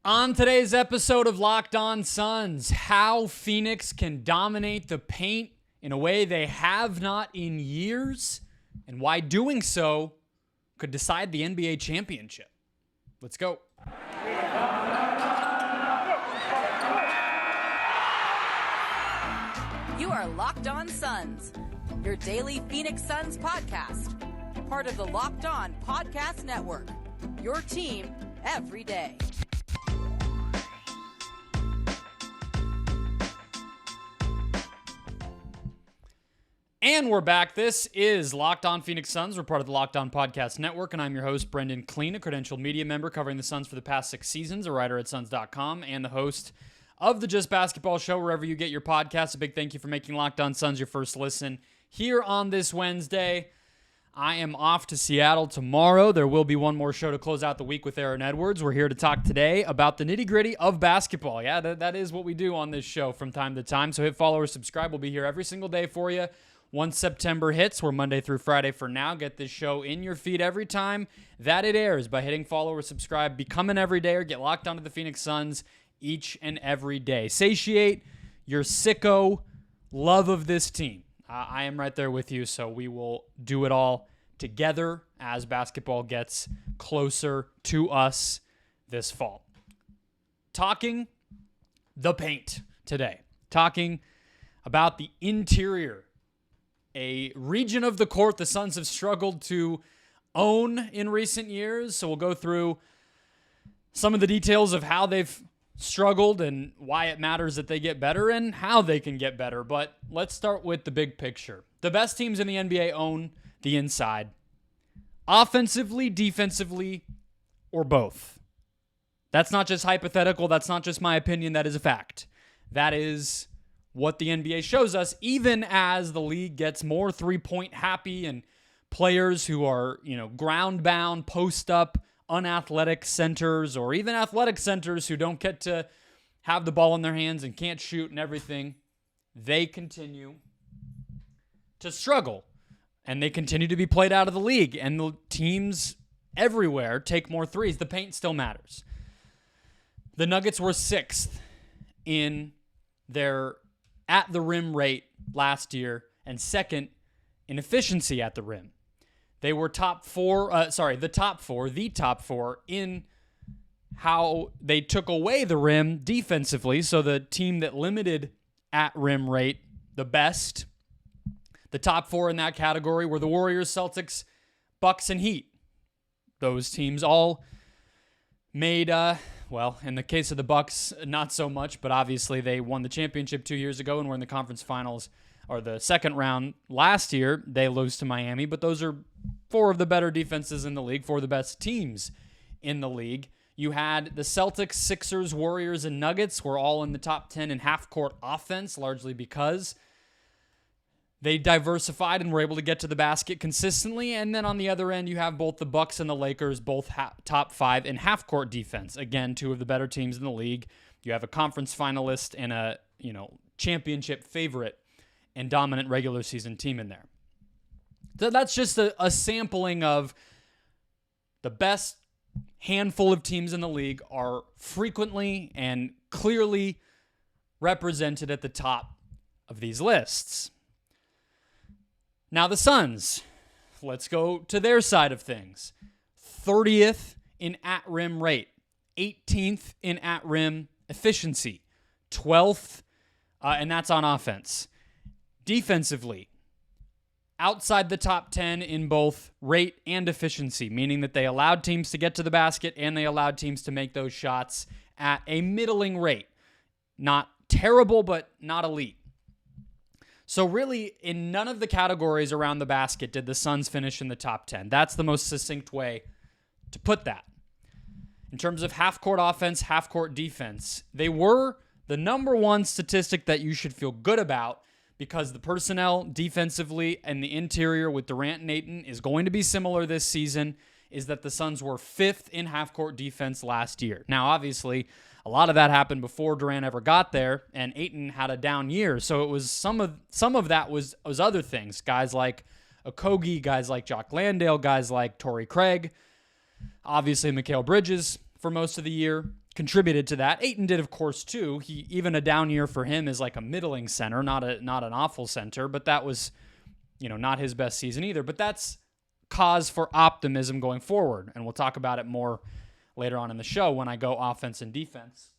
On today's episode of Locked On Suns, how Phoenix can dominate the paint in a way they have not in years, and why doing so could decide the NBA championship. Let's go. You are Locked On Suns, your daily Phoenix Suns podcast, part of the Locked On Podcast Network, your team every day. And we're back. This is Locked On Phoenix Suns. We're part of the Locked On Podcast Network, and I'm your host, Brendon Kleen, a credentialed media member covering the Suns for the past 6 seasons, a writer at Suns.com, and the host of the Just Basketball Show, wherever you get your podcasts. A big thank you for making Locked On Suns your first listen here on this Wednesday. I am off to Seattle tomorrow. There will be one more show to close out the week with Aaron Edwards. We're here to talk today about the nitty-gritty of basketball. Yeah, that is what we do on this show from time to time. So hit follow or subscribe. We'll be here every single day for you. Once September hits, we're Monday through Friday for now. Get this show in your feed every time that it airs by hitting follow or subscribe. Become an everydayer. Get locked onto the Phoenix Suns each and every day. Satiate your sicko love of this team. I am right there with you, so we will do it all together as basketball gets closer to us this fall. Talking the paint today. Talking about the interior, a region of the court the Suns have struggled to own in recent years. So we'll go through some of the details of how they've struggled and why it matters that they get better and how they can get better. But let's start with the big picture. The best teams in the NBA own the inside, offensively, defensively, or both. That's not just hypothetical. That's not just my opinion. That is a fact. That is what the NBA shows us, even as the league gets more three-point happy and players who are, ground-bound, post-up, unathletic centers, or even athletic centers who don't get to have the ball in their hands and can't shoot and everything, they continue to struggle. And they continue to be played out of the league. And the teams everywhere take more threes. The paint still matters. The Nuggets were 6th in their at the rim rate last year and 2nd in efficiency at the rim. They were the top four in how they took away the rim defensively. So the team that limited at rim rate the best, the top 4 in that category were the Warriors, Celtics, Bucks, and Heat. Those teams all made, in the case of the Bucks, not so much, but obviously they won the championship 2 years ago and were in the conference finals, or the second round last year. They lose to Miami, but those are 4 of the better defenses in the league, 4 of the best teams in the league. You had the Celtics, Sixers, Warriors, and Nuggets were all in the top 10 in half-court offense, largely because they diversified and were able to get to the basket consistently. And then on the other end, you have both the Bucks and the Lakers, both top 5 in half-court defense. Again, 2 of the better teams in the league. You have a conference finalist and a championship favorite and dominant regular season team in there. So that's just a sampling of the best handful of teams in the league are frequently and clearly represented at the top of these lists. Now the Suns, let's go to their side of things. 30th in at-rim rate, 18th in at-rim efficiency, 12th, and that's on offense. Defensively, outside the top 10 in both rate and efficiency, meaning that they allowed teams to get to the basket and they allowed teams to make those shots at a middling rate. Not terrible, but not elite. So really, in none of the categories around the basket did the Suns finish in the top 10. That's the most succinct way to put that. In terms of half-court offense, half-court defense, they were the number one statistic that you should feel good about because the personnel defensively and the interior with Durant and Ayton is going to be similar this season, is that the Suns were 5th in half-court defense last year. Now, obviously, a lot of that happened before Durant ever got there, and Ayton had a down year. So it was some of that was other things. Guys like Okogie, guys like Jock Landale, guys like Torrey Craig, obviously Mikal Bridges for most of the year. contributed to that. Ayton did, of course, too. Even a down year for him is like a middling center, not an awful center, but that was, not his best season either. But that's cause for optimism going forward, and we'll talk about it more later on in the show when I go offense and defense.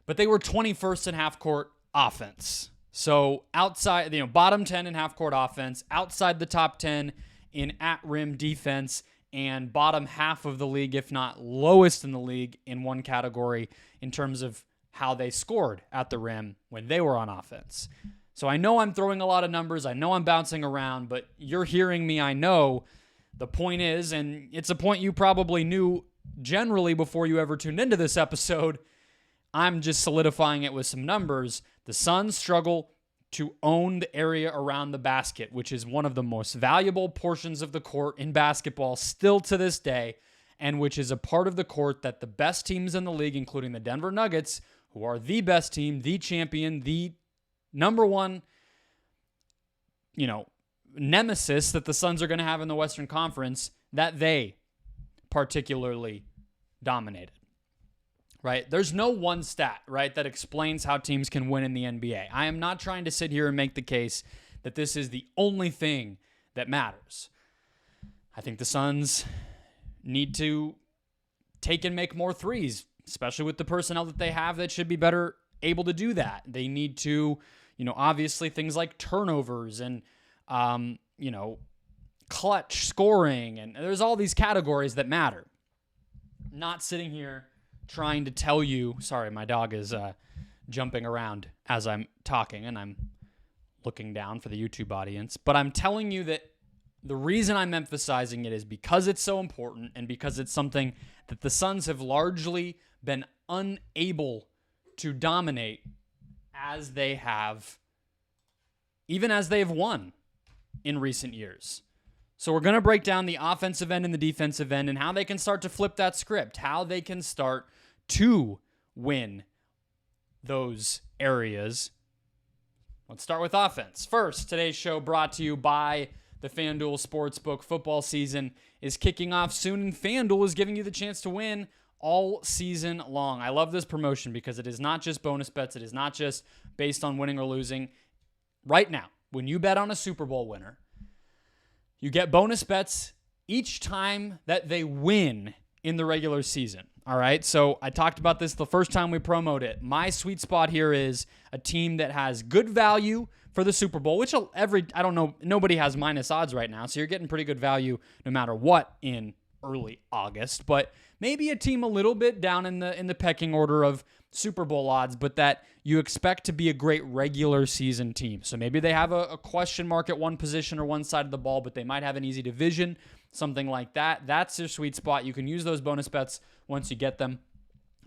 But they were 21st in half-court offense. So outside, bottom 10 in half-court offense, outside the top 10 in at-rim defense, and bottom half of the league, if not lowest in the league, in one category in terms of how they scored at the rim when they were on offense. So I know I'm throwing a lot of numbers. I know I'm bouncing around, but you're hearing me. I know the point is, and it's a point you probably knew generally before you ever tuned into this episode, I'm just solidifying it with some numbers. The Suns struggle to own the area around the basket, which is one of the most valuable portions of the court in basketball still to this day, and which is a part of the court that the best teams in the league, including the Denver Nuggets, who are the best team, the champion, the number one, nemesis that the Suns are going to have in the Western Conference, that they particularly dominated. Right? There's no one stat, right, that explains how teams can win in the NBA. I am not trying to sit here and make the case that this is the only thing that matters. I think the Suns need to take and make more threes, especially with the personnel that they have that should be better able to do that. They need to, obviously things like turnovers and, clutch scoring, and there's all these categories that matter. Not sitting here trying to tell you, sorry, my dog is jumping around as I'm talking, and I'm looking down for the YouTube audience, but I'm telling you that the reason I'm emphasizing it is because it's so important and because it's something that the Suns have largely been unable to dominate as they have, even as they have won in recent years. So we're going to break down the offensive end and the defensive end and how they can start to flip that script, how they can start to win those areas. Let's start with offense. First, today's show brought to you by the FanDuel Sportsbook. Football season is kicking off soon, and FanDuel is giving you the chance to win all season long. I love this promotion because it is not just bonus bets. It is not just based on winning or losing. Right now, when you bet on a Super Bowl winner, you get bonus bets each time that they win in the regular season. All right, so I talked about this the first time we promoted it. My sweet spot here is a team that has good value for the Super Bowl, which nobody has minus odds right now, so you're getting pretty good value no matter what in early August. But maybe a team a little bit down in the pecking order of Super Bowl odds, but that you expect to be a great regular season team. So maybe they have a question mark at one position or one side of the ball, but they might have an easy division, something like that. That's your sweet spot. You can use those bonus bets once you get them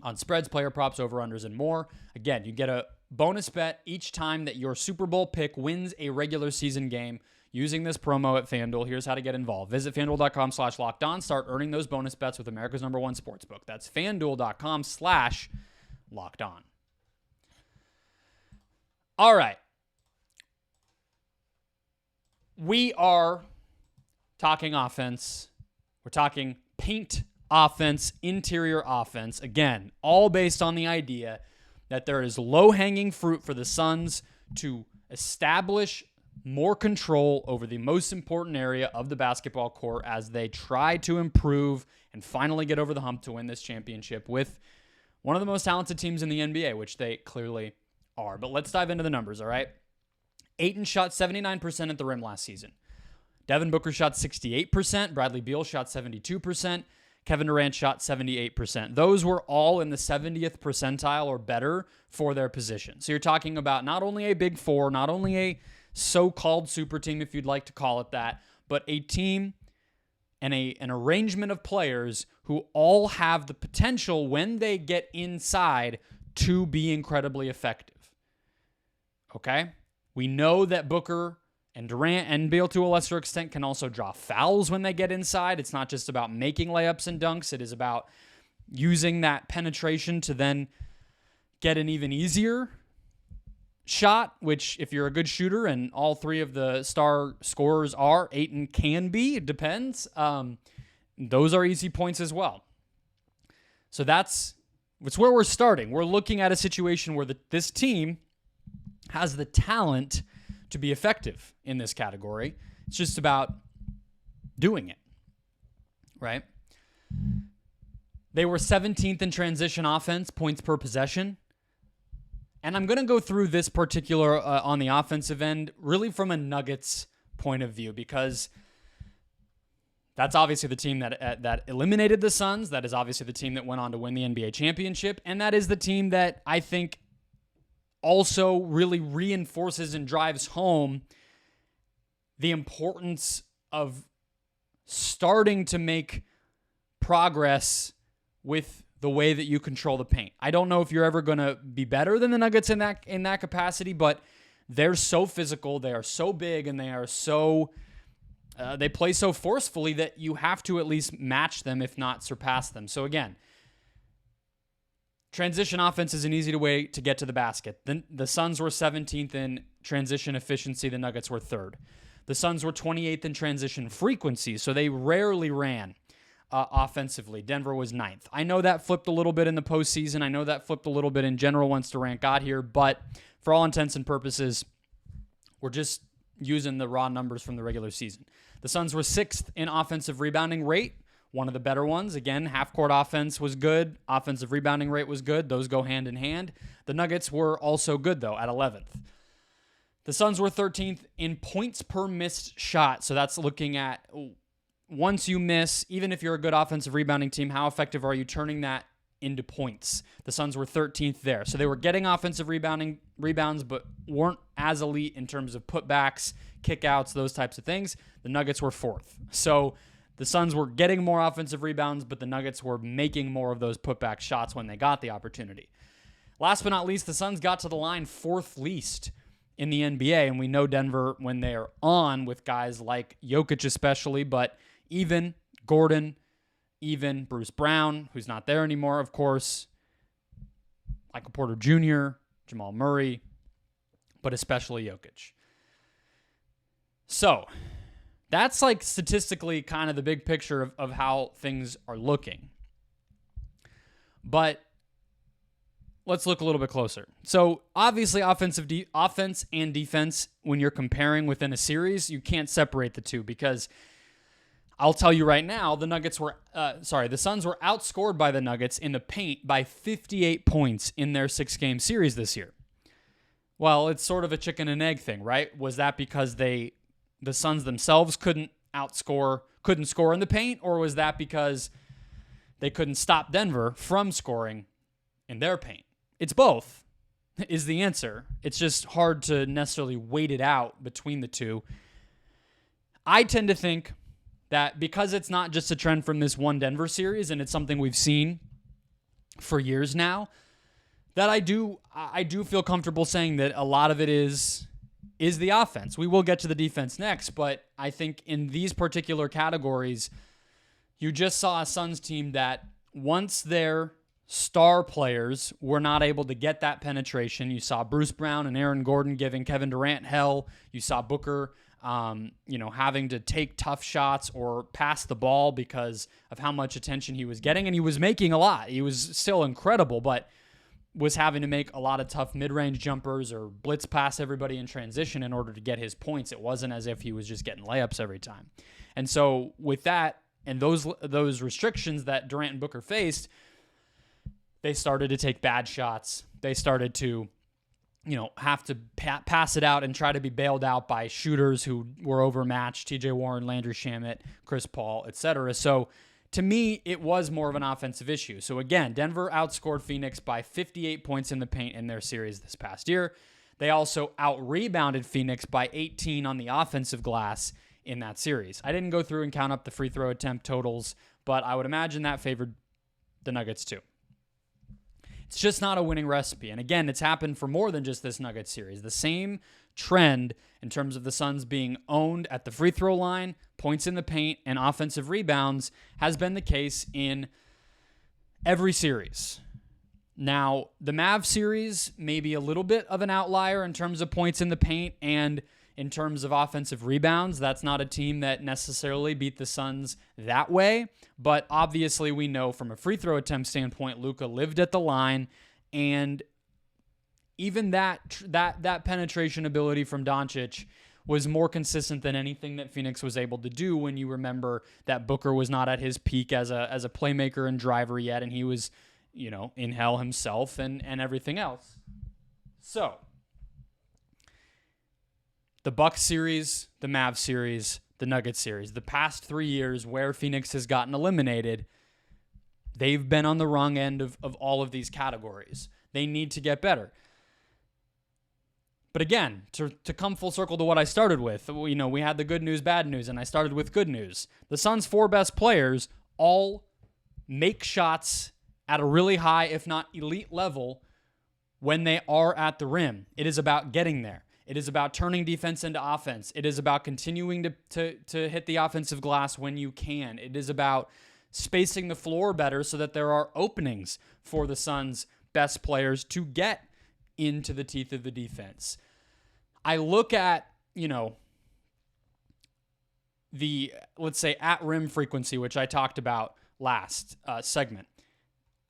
on spreads, player props, over-unders, and more. Again, you get a bonus bet each time that your Super Bowl pick wins a regular season game using this promo at FanDuel. Here's how to get involved. Visit FanDuel.com/lockedon. Start earning those bonus bets with America's #1 sportsbook. That's FanDuel.com/lockedon. All right. We are talking offense. We're talking paint offense, interior offense. Again, all based on the idea that there is low-hanging fruit for the Suns to establish more control over the most important area of the basketball court as they try to improve and finally get over the hump to win this championship with one of the most talented teams in the NBA, which they clearly are. But let's dive into the numbers, all right? Ayton shot 79% at the rim last season. Devin Booker shot 68%. Bradley Beal shot 72%. Kevin Durant shot 78%. Those were all in the 70th percentile or better for their position. So you're talking about not only a big four, not only a so-called super team, if you'd like to call it that, but a team and an arrangement of players who all have the potential when they get inside to be incredibly effective. Okay? We know that Booker and Durant and Beal, to a lesser extent, can also draw fouls when they get inside. It's not just about making layups and dunks. It is about using that penetration to then get an even easier shot, which if you're a good shooter, and all three of the star scorers are, Ayton can be, it depends. Those are easy points as well. So that's It's where we're starting. We're looking at a situation where this team has the talent to be effective in this category. It's just about doing it, right? They were 17th in transition offense, points per possession. And I'm going to go through this particular on the offensive end really from a Nuggets point of view, because that's obviously the team that eliminated the Suns. That is obviously the team that went on to win the NBA championship. And that is the team that I think also really reinforces and drives home the importance of starting to make progress with the way that you control the paint. I don't know if you're ever going to be better than the Nuggets in that capacity, but they're so physical, they are so big, and they are so they play so forcefully that you have to at least match them, if not surpass them. So again, transition offense is an easy way to get to the basket. The Suns were 17th in transition efficiency. The Nuggets were 3rd. The Suns were 28th in transition frequency, so they rarely ran offensively. Denver was 9th. I know that flipped a little bit in the postseason. I know that flipped a little bit in general once Durant got here, but for all intents and purposes, we're just using the raw numbers from the regular season. The Suns were 6th in offensive rebounding rate, one of the better ones. Again, half-court offense was good. Offensive rebounding rate was good. Those go hand in hand. The Nuggets were also good, though, at 11th. The Suns were 13th in points per missed shot. So that's looking at once you miss, even if you're a good offensive rebounding team, how effective are you turning that into points? The Suns were 13th there. So they were getting offensive rebounds, but weren't as elite in terms of putbacks, kickouts, those types of things. The Nuggets were 4th. So the Suns were getting more offensive rebounds, but the Nuggets were making more of those putback shots when they got the opportunity. Last but not least, the Suns got to the line 4th least in the NBA, and we know Denver when they're on with guys like Jokic especially, but even Gordon, even Bruce Brown, who's not there anymore, of course, Michael Porter Jr., Jamal Murray, but especially Jokic. So that's like statistically kind of the big picture of how things are looking. But let's look a little bit closer. So obviously offense and defense, when you're comparing within a series, you can't separate the two, because I'll tell you right now, the Suns were outscored by the Nuggets in the paint by 58 points in their 6-game series this year. Well, it's sort of a chicken and egg thing, right? Was that because the Suns themselves couldn't score in the paint, or was that because they couldn't stop Denver from scoring in their paint? It's both, is the answer. It's just hard to necessarily weight it out between the two. I tend to think that because it's not just a trend from this one Denver series, and it's something we've seen for years now, that I do feel comfortable saying that a lot of it is the offense. We will get to the defense next, but I think in these particular categories, you just saw a Suns team that once their star players were not able to get that penetration, you saw Bruce Brown and Aaron Gordon giving Kevin Durant hell. You saw Booker having to take tough shots or pass the ball because of how much attention he was getting. And he was making a lot. He was still incredible, but was having to make a lot of tough mid-range jumpers or blitz pass everybody in transition in order to get his points. It wasn't as if he was just getting layups every time. And so with that and those restrictions that Durant and Booker faced, they started to take bad shots. They started to have to pass it out and try to be bailed out by shooters who were overmatched, TJ Warren, Landry Shamet, Chris Paul, etc. So to me, it was more of an offensive issue. So again, Denver outscored Phoenix by 58 points in the paint in their series this past year. They also out-rebounded Phoenix by 18 on the offensive glass in that series. I didn't go through and count up the free throw attempt totals, but I would imagine that favored the Nuggets too. It's just not a winning recipe. And again, it's happened for more than just this Nuggets series. The same trend in terms of the Suns being owned at the free throw line, points in the paint, and offensive rebounds has been the case in every series. Now, the Mavs series may be a little bit of an outlier in terms of points in the paint and in terms of offensive rebounds. That's not a team that necessarily beat the Suns that way. But obviously we know from a free throw attempt standpoint, Luka lived at the line, and even that penetration ability from Doncic was more consistent than anything that Phoenix was able to do, when you remember that Booker was not at his peak as a playmaker and driver yet, and he was, in hell himself and everything else. So, the Bucks series, the Mavs series, the Nuggets series, the past 3 years where Phoenix has gotten eliminated, they've been on the wrong end of all of these categories. They need to get better. But again, to come full circle to what I started with, we had the good news, bad news, and I started with good news. The Suns' 4 best players all make shots at a really high, if not elite level, when they are at the rim. It is about getting there. It is about turning defense into offense. It is about continuing to hit the offensive glass when you can. It is about spacing the floor better so that there are openings for the Suns' best players to get into the teeth of the defense. I look at, the, let's say, at-rim frequency, which I talked about last segment.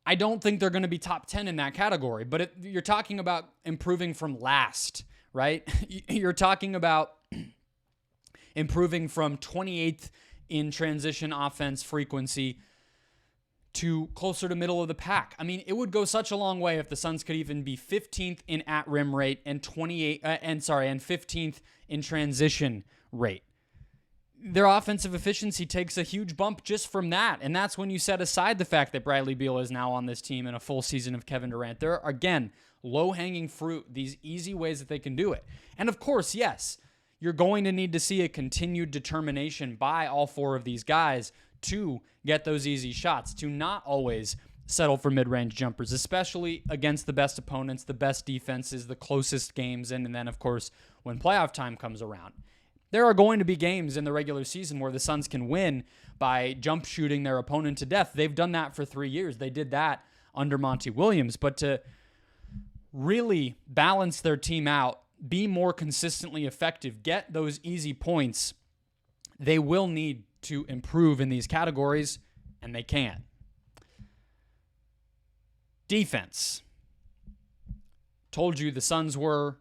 I don't think they're going to be top 10 in that category, but you're talking about improving from last, right? You're talking about improving from 28th in transition offense frequency to closer to middle of the pack. I mean, it would go such a long way if the Suns could even be 15th in at-rim rate and 15th in transition rate. Their offensive efficiency takes a huge bump just from that, and that's when you set aside the fact that Bradley Beal is now on this team in a full season of Kevin Durant. There are, again, low-hanging fruit, these easy ways that they can do it. And of course, yes, you're going to need to see a continued determination by all 4 of these guys to get those easy shots, to not always settle for mid-range jumpers, especially against the best opponents, the best defenses, the closest games, and then, of course, when playoff time comes around. There are going to be games in the regular season where the Suns can win by jump shooting their opponent to death. They've done that for 3 years. They did that under Monty Williams. But to really balance their team out, be more consistently effective, get those easy points, they will need to improve in these categories, and they can. Defense. Told you the Suns were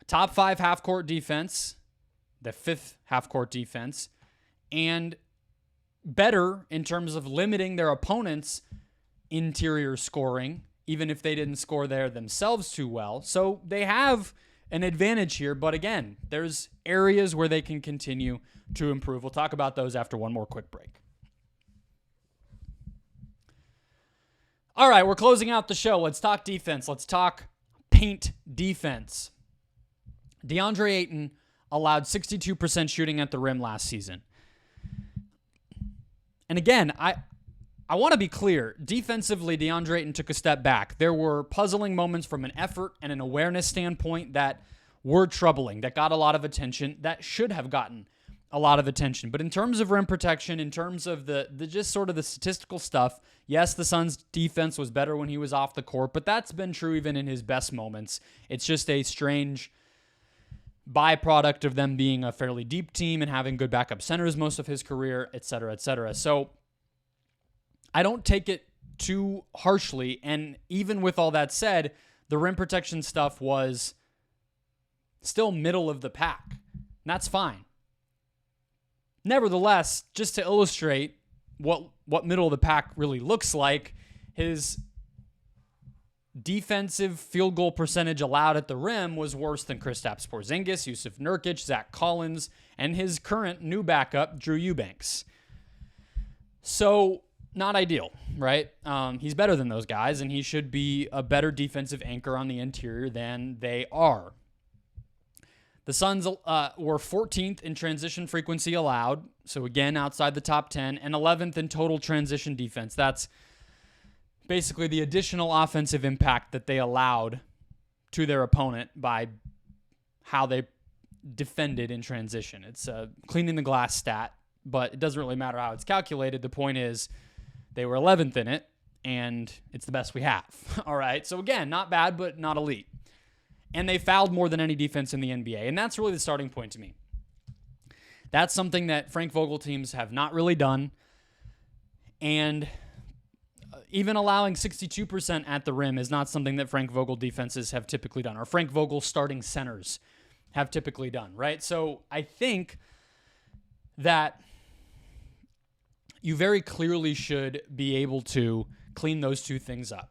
a top 5 half-court defense, the 5th half-court defense, and better in terms of limiting their opponents' interior scoring, even if they didn't score there themselves too well. So they have an advantage here, but again, there's areas where they can continue to improve. We'll talk about those after one more quick break. All right, we're closing out the show. Let's talk defense. Let's talk paint defense. Deandre Ayton allowed 62% shooting at the rim last season. And again, I want to be clear. Defensively, Deandre Ayton took a step back. There were puzzling moments from an effort and an awareness standpoint that were troubling, that got a lot of attention, that should have gotten a lot of attention. But in terms of rim protection, in terms of the just sort of the statistical stuff, yes, the Suns' defense was better when he was off the court, but that's been true even in his best moments. It's just a strange byproduct of them being a fairly deep team and having good backup centers most of his career, et cetera, et cetera. So I don't take it too harshly. And even with all that said, the rim protection stuff was still middle of the pack. And that's fine. Nevertheless, just to illustrate what middle of the pack really looks like, his defensive field goal percentage allowed at the rim was worse than Kristaps Porzingis, Yusuf Nurkic, Zach Collins, and his current new backup, Drew Eubanks. So, not ideal, right? He's better than those guys, and he should be a better defensive anchor on the interior than they are. The Suns were 14th in transition frequency allowed, so again, outside the top 10, and 11th in total transition defense. That's basically the additional offensive impact that they allowed to their opponent by how they defended in transition. It's a cleaning the glass stat, but it doesn't really matter how it's calculated. The point is they were 11th in it, and it's the best we have. All right, so again, not bad, but not elite. And they fouled more than any defense in the NBA. And that's really the starting point to me. That's something that Frank Vogel teams have not really done. And even allowing 62% at the rim is not something that Frank Vogel defenses have typically done, or Frank Vogel starting centers have typically done, right? So I think that you very clearly should be able to clean those two things up.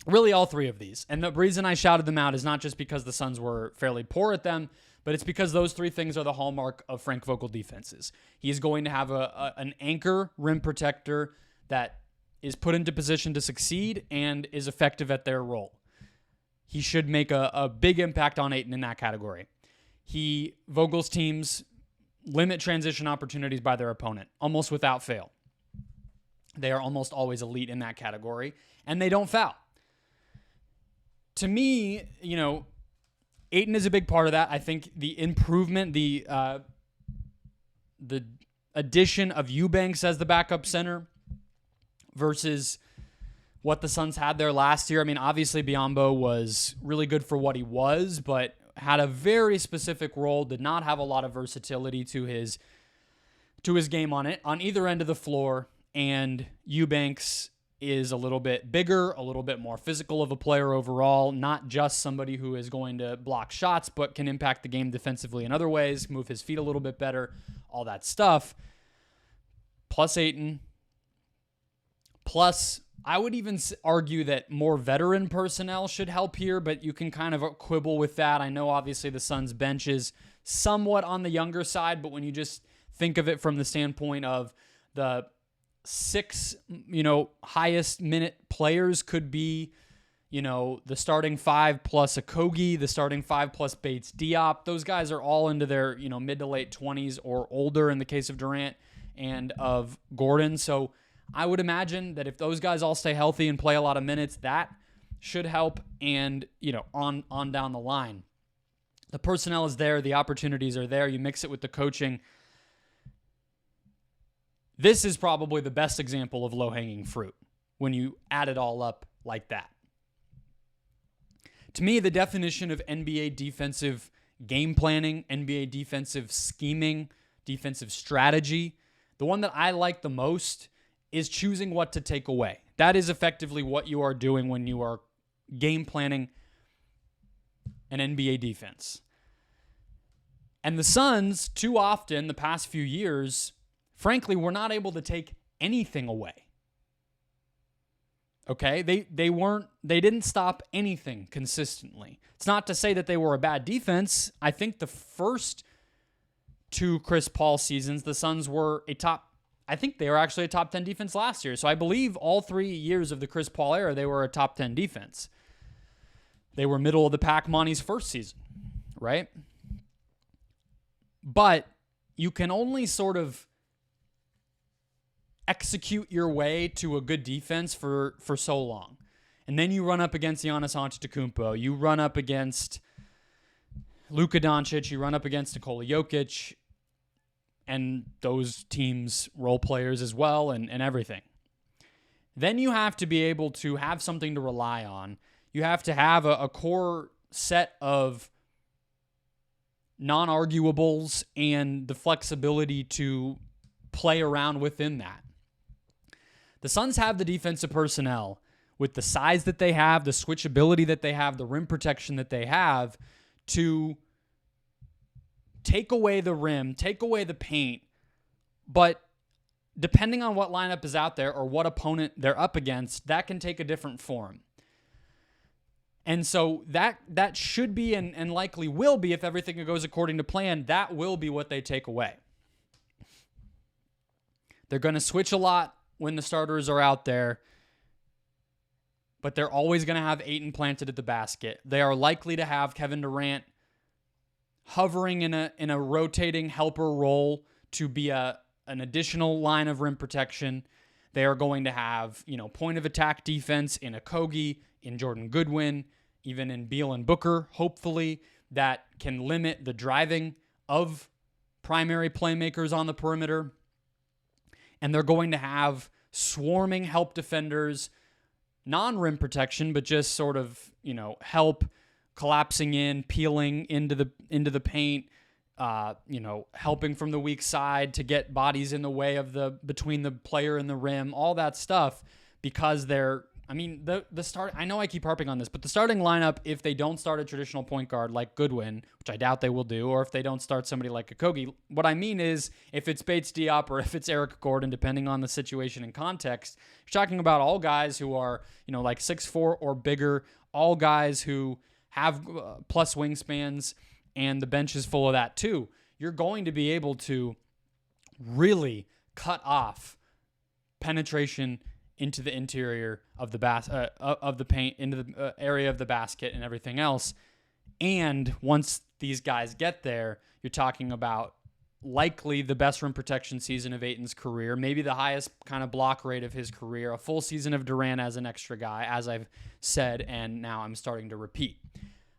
Really, all three of these. And the reason I shouted them out is not just because the Suns were fairly poor at them, but it's because those three things are the hallmark of Frank Vogel defenses. He is going to have an anchor rim protector that is put into position to succeed and is effective at their role. He should make a big impact on Ayton in that category. Vogel's teams limit transition opportunities by their opponent, almost without fail. They are almost always elite in that category, and they don't foul. To me, Ayton is a big part of that. I think the improvement, the addition of Eubanks as the backup center versus what the Suns had there last year. I mean, obviously Biyombo was really good for what he was, but had a very specific role, did not have a lot of versatility to his game on either end of the floor, and Eubanks is a little bit bigger, a little bit more physical of a player overall, not just somebody who is going to block shots, but can impact the game defensively in other ways, move his feet a little bit better, all that stuff. Plus Ayton. Plus, I would even argue that more veteran personnel should help here, but you can kind of quibble with that. I know obviously the Suns bench is somewhat on the younger side, but when you just think of it from the standpoint of the 6, highest minute players could be, the starting 5 plus Okogie, the starting 5 plus Bates Diop. Those guys are all into their, mid to late 20s or older in the case of Durant and of Gordon. So I would imagine that if those guys all stay healthy and play a lot of minutes, that should help. And, on down the line, the personnel is there. The opportunities are there. You mix it with the coaching. This is probably the best example of low-hanging fruit when you add it all up like that. To me, the definition of NBA defensive game planning, NBA defensive scheming, defensive strategy, the one that I like the most is choosing what to take away. That is effectively what you are doing when you are game planning an NBA defense. And the Suns, too often the past few years, frankly, were not able to take anything away. Okay? They didn't stop anything consistently. It's not to say that they were a bad defense. I think the first 2 Chris Paul seasons, the Suns were I think they were actually a top 10 defense last year. So I believe all 3 years of the Chris Paul era, they were a top 10 defense. They were middle of the pack Monty's first season, right? But you can only sort of execute your way to a good defense for so long. And then you run up against Giannis Antetokounmpo. You run up against Luka Doncic. You run up against Nikola Jokic. And those teams' role players as well and everything. Then you have to be able to have something to rely on. You have to have a core set of non-arguables and the flexibility to play around within that. The Suns have the defensive personnel with the size that they have, the switchability that they have, the rim protection that they have to take away the rim, take away the paint, but depending on what lineup is out there or what opponent they're up against, that can take a different form. And so that should be and likely will be, if everything goes according to plan, that will be what they take away. They're going to switch a lot when the starters are out there, but they're always going to have Ayton planted at the basket. They are likely to have Kevin Durant hovering in a rotating helper role to be an additional line of rim protection. They are going to have, point of attack defense in Okogie, in Jordan Goodwin, even in Beal and Booker, hopefully, that can limit the driving of primary playmakers on the perimeter. And they're going to have swarming help defenders, non-rim protection, but just sort of, help collapsing in, peeling into the paint, helping from the weak side to get bodies in the way of between the player and the rim, all that stuff, because the start, I know I keep harping on this, but the starting lineup, if they don't start a traditional point guard like Goodwin, which I doubt they will do, or if they don't start somebody like Okogie, what I mean is if it's Bates Diop or if it's Eric Gordon, depending on the situation and context, you're talking about all guys who are, like 6'4" or bigger, all guys who have plus wingspans, and the bench is full of that too. You're going to be able to really cut off penetration into the interior of the of the paint, into the area of the basket and everything else. And once these guys get there, you're talking about likely the best rim protection season of Ayton's career, maybe the highest kind of block rate of his career, a full season of Durant as an extra guy, as I've said, and now I'm starting to repeat.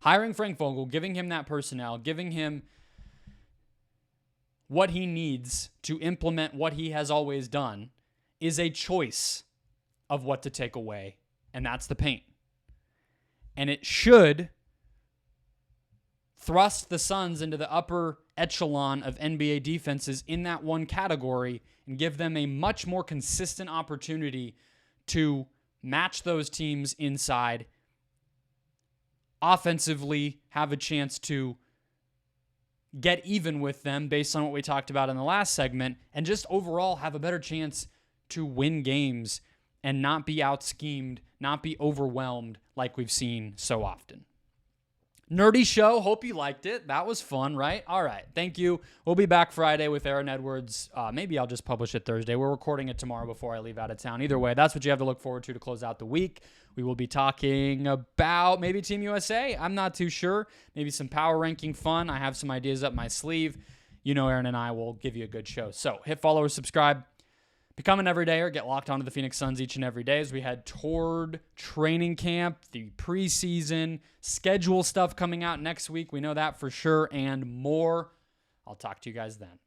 Hiring Frank Vogel, giving him that personnel, giving him what he needs to implement what he has always done is a choice of what to take away, and that's the paint. And it should thrust the Suns into the upper echelon of NBA defenses in that one category and give them a much more consistent opportunity to match those teams inside, offensively have a chance to get even with them based on what we talked about in the last segment, and just overall have a better chance to win games and not be out-schemed, not be overwhelmed like we've seen so often. Nerdy show. Hope you liked it. That was fun, right? All right. Thank you. We'll be back Friday with Aaron Edwards. Maybe I'll just publish it Thursday. We're recording it tomorrow before I leave out of town. Either way, that's what you have to look forward to close out the week. We will be talking about maybe Team USA. I'm not too sure. Maybe some power ranking fun. I have some ideas up my sleeve. Aaron and I will give you a good show. So hit follow or subscribe. Become an everydayer. Get locked onto the Phoenix Suns each and every day as we head toward training camp, the preseason, schedule stuff coming out next week. We know that for sure, and more. I'll talk to you guys then.